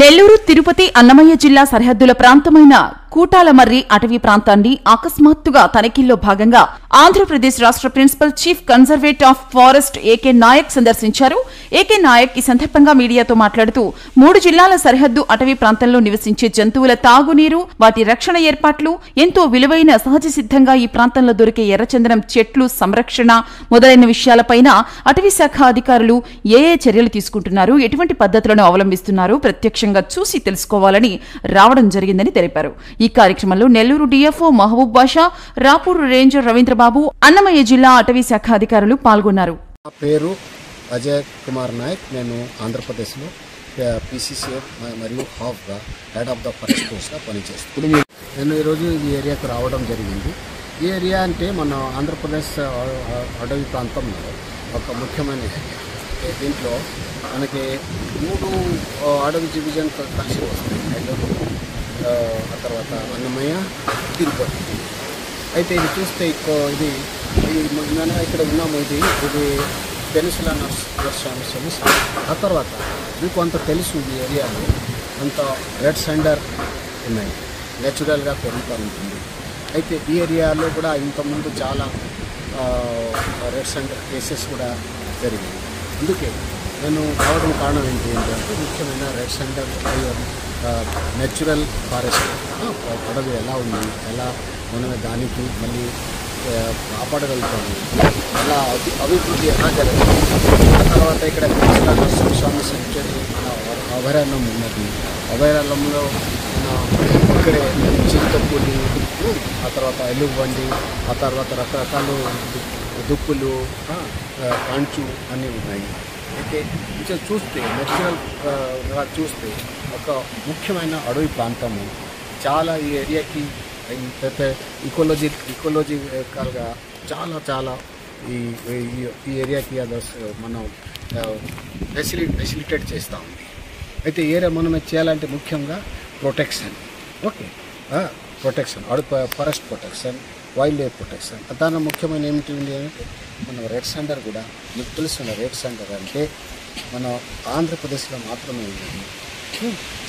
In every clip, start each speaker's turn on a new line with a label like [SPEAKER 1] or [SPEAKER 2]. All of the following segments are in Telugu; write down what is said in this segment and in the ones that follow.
[SPEAKER 1] నెల్లూరు, తిరుపతి, అన్నమయ్య జిల్లా సరిహద్దుల ప్రాంతమైన కూటాలమర్రి అటవీ ప్రాంతాన్ని అకస్మాత్తుగా తనిఖీల్లో భాగంగా ఆంధ్రప్రదేశ్ రాష్ట్ర principal chief conservator of forest AK Nayak సందర్శించారు. ఏకే నాయక్ ఈ సందర్భంగా మీడియాతో మాట్లాడుతూ 3 జిల్లాల సరిహద్దు అటవీ ప్రాంతంలో నివసించే జంతువుల తాగునీరు, వాటి రక్షణ ఏర్పాట్లు, ఎంతో విలువైన సహజ సిద్ధంగా ఈ ప్రాంతంలో దొరికే ఎర్రచందనం చెట్లు సంరక్షణ మొదలైన విషయాలపైన అటవీ శాఖ అధికారులు ఏ చర్యలు తీసుకుంటున్నారు, ఎటువంటి పద్ధతులను అవలంబిస్తున్నారు ప్రత్యక్షంగా చూసి తెలుసుకోవాలని రావడం జరిగిందని తెలిపారు. ఈ కార్యక్రమంలో నెల్లూరు డిఎఫ్ఓ మహబూబ్ బాషా, రాపూర్ రేంజర్ రవీంద్రబాబు, అన్నమయ్య జిల్లా అటవీ శాఖ అధికారులు పాల్గొన్నారు.
[SPEAKER 2] నా పేరు అజయ్ కుమార్ నాయక్. నేను ఆంధ్రప్రదేశ్లో పీసీసీఎఫ్ మరియు హాఫ్గా హెడ్ ఆఫ్ ద ఫారెస్ట్ ఫోర్స్గా పనిచేస్తాను. నేను ఈరోజు ఈ ఏరియాకు రావడం జరిగింది. ఈ ఏరియా అంటే మన ఆంధ్రప్రదేశ్ అటవీ ప్రాంతంలో ఒక ముఖ్యమైన ఏరియా. దీంట్లో మనకి 3 అడవి డివిజన్ కలిసి వస్తాయి. ఆ తర్వాత అన్నమయ్య, తిరుపతి. అయితే ఇది చూస్తే ఇది మనం ఇక్కడ ఉన్నాము. ఇది పెనిసులా నర్సరీ. ఆ తర్వాత మీకు అంత తెలుసు ఈ ఏరియాలో అంత రెడ్ సెండర్ ఉన్నాయి, నేచురల్గా పెరుగుతూ ఉంటుంది. అయితే ఈ ఏరియాలో కూడా ఇంతకుముందు చాలా రెడ్ సెండర్ కేసెస్ కూడా జరిగాయి. అందుకే నేను రావడం కారణం ఏంటి అంటే ముఖ్యమైన రెడ్ సెండర్ నేచురల్ ఫారెస్ట్ అడవి ఎలా ఉంది, ఎలా మనం దానికి మళ్ళీ కాపాడగలుగుతాము, ఎలా అభివృద్ధి ఎలా జరుగుతుంది. ఆ తర్వాత ఇక్కడ స్వామి సెంచరీ అభయారణ్యం ఉన్నది. అభయారణ్యంలో ఇక్కడే చింతపూడి, ఆ తర్వాత ఎలుగుబండి, ఆ తర్వాత రకరకాల దుప్పులు, కాంచు అన్నీ ఉన్నాయి. అయితే కొంచెం చూస్తే నేచురల్గా చూస్తే ఒక ముఖ్యమైన అడవి ప్రాంతము. చాలా ఈ ఏరియాకి ఇకోలాజికల్గా చాలా ఈ ఏరియాకి అది మనం ఫెసిలిటేట్ చేస్తూ ఉంది. అయితే ఏరియా మనం చేయాలంటే ముఖ్యంగా protection, protection forest protection, wild life protection. దాని ముఖ్యమైన ఏమిటి అంటే మన రెడ్ సెండర్ కూడా మీకు తెలుస్తున్న రెడ్ సెండర్ అంటే మన ఆంధ్రప్రదేశ్లో మాత్రమే ఉంది.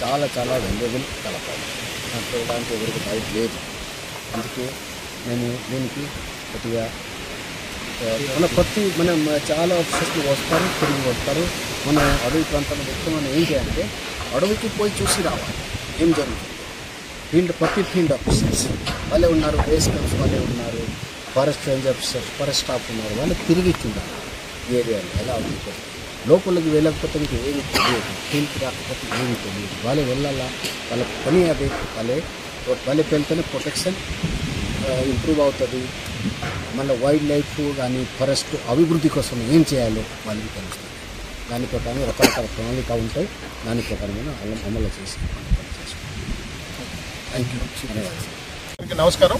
[SPEAKER 2] చాలా వాల్యుబుల్ కలపాలి, దాంట్లో ఇలాంటి ఎవరికి రైట్ లేదు. అందుకే నేను దీనికి కొద్దిగా మనం చాలా ఆఫీసర్స్లు వస్తారు, తిరిగి వస్తారు. మన అడవి ప్రాంతంలో ముఖ్యమైన ఏంటి అంటే అడవికి పోయి చూసి రావాలి ఏం జరుగుతుంది. ప్రతి ఫీల్డ్ ఆఫీసర్స్ వాళ్ళే ఉన్నారు, బేస్ క్యాంప్స్ వాళ్ళే ఉన్నారు, forest range officers, forest staff ఉన్నారు. వాళ్ళు తిరిగి చూడాలి ఏరియాలో ఎలా ఉంది. లోపలికి వెళ్ళకపోతే మీకు ఏమి తెలియదు, ఫీల్డ్కి రాకపోతే ఏమి తెలియదు. వాళ్ళే వెళ్ళాలా, వాళ్ళ పని అది. వాళ్ళకి వెళ్తేనే ప్రొటెక్షన్ ఇంప్రూవ్ అవుతుంది. మళ్ళీ వైల్డ్ లైఫ్ కానీ ఫారెస్ట్ అభివృద్ధి కోసం ఏం చేయాలో వాళ్ళకి తెలుస్తుంది. దాని ప్రకారం రకరకాల ప్రణాళిక ఉంటాయి. దాని ప్రకారమైన అమలు చేసి థ్యాంక్ యూ.
[SPEAKER 3] నమస్కారం.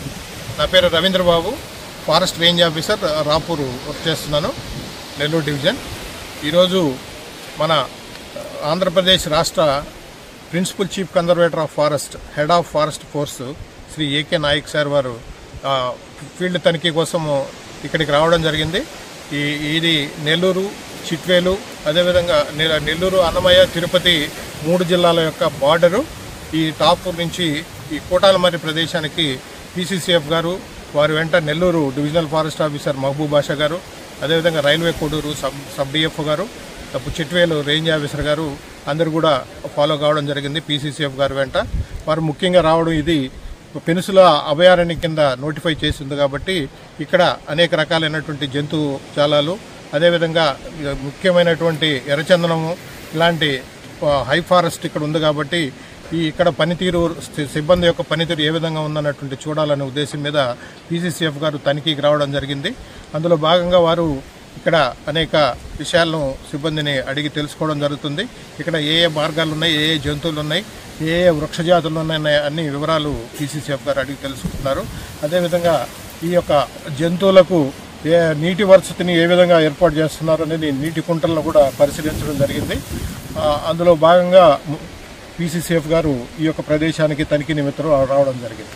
[SPEAKER 3] నా పేరు Ravindrababu, forest range officer, Rapur work చేస్తున్నాను, నెల్లూరు డివిజన్. ఈరోజు మన ఆంధ్రప్రదేశ్ రాష్ట్ర principal chief conservator of forest, head of forest force Shri A K Naik sir వారు ఫీల్డ్ తనిఖీ కోసము ఇక్కడికి రావడం జరిగింది. ఇది నెల్లూరు, చిట్వేలు, అదేవిధంగా నెల్లూరు, అన్నమయ్య, తిరుపతి 3 జిల్లాల యొక్క బార్డరు. ఈ టాపూర్ నుంచి ఈ కోటాలమర్రి ప్రదేశానికి పీసీసీఎఫ్ గారు, వారి వెంట Nellore divisional forest officer Mahaboob Basha గారు, అదేవిధంగా రైల్వే కోడూరు సబ్ డిఎఫ్ గారు, చిట్వేలు రేంజ్ ఆఫీసర్ గారు అందరూ కూడా ఫాలో కావడం జరిగింది పీసీసీఎఫ్ గారు వెంట. వారు ముఖ్యంగా రావడం ఇది పెనుసుల అభయారణ్యం కింద నోటిఫై చేసింది కాబట్టి ఇక్కడ అనేక రకాలైనటువంటి జంతు జాలాలు, అదేవిధంగా ముఖ్యమైనటువంటి ఎర్రచందనము ఇలాంటి హై ఫారెస్ట్ ఇక్కడ ఉంది కాబట్టి ఇక్కడ పనితీరు, సిబ్బంది యొక్క పనితీరు ఏ విధంగా ఉందన్నటువంటి చూడాలనే ఉద్దేశం మీద పీసీసీఎఫ్ గారు తనిఖీకి రావడం జరిగింది. అందులో భాగంగా వారు ఇక్కడ అనేక విషయాలను సిబ్బందిని అడిగి తెలుసుకోవడం జరుగుతుంది. ఇక్కడ ఏ మార్గాలు ఉన్నాయి, ఏ జంతువులు ఉన్నాయి, ఏ వృక్ష జాతులు ఉన్నాయి అన్ని వివరాలు పీసీసీఎఫ్ గారు అడిగి తెలుసుకుంటున్నారు. అదేవిధంగా ఈ యొక్క జంతువులకు నీటి వసతిని ఏ విధంగా ఏర్పాటు చేస్తున్నారు అనేది నీటి కుంటలను కూడా పరిశీలించడం జరిగింది. అందులో భాగంగా పీసీసీఎఫ్ గారు ఈ యొక్క ప్రదేశానికి తనిఖీ నిమిత్తం రావడం జరిగింది.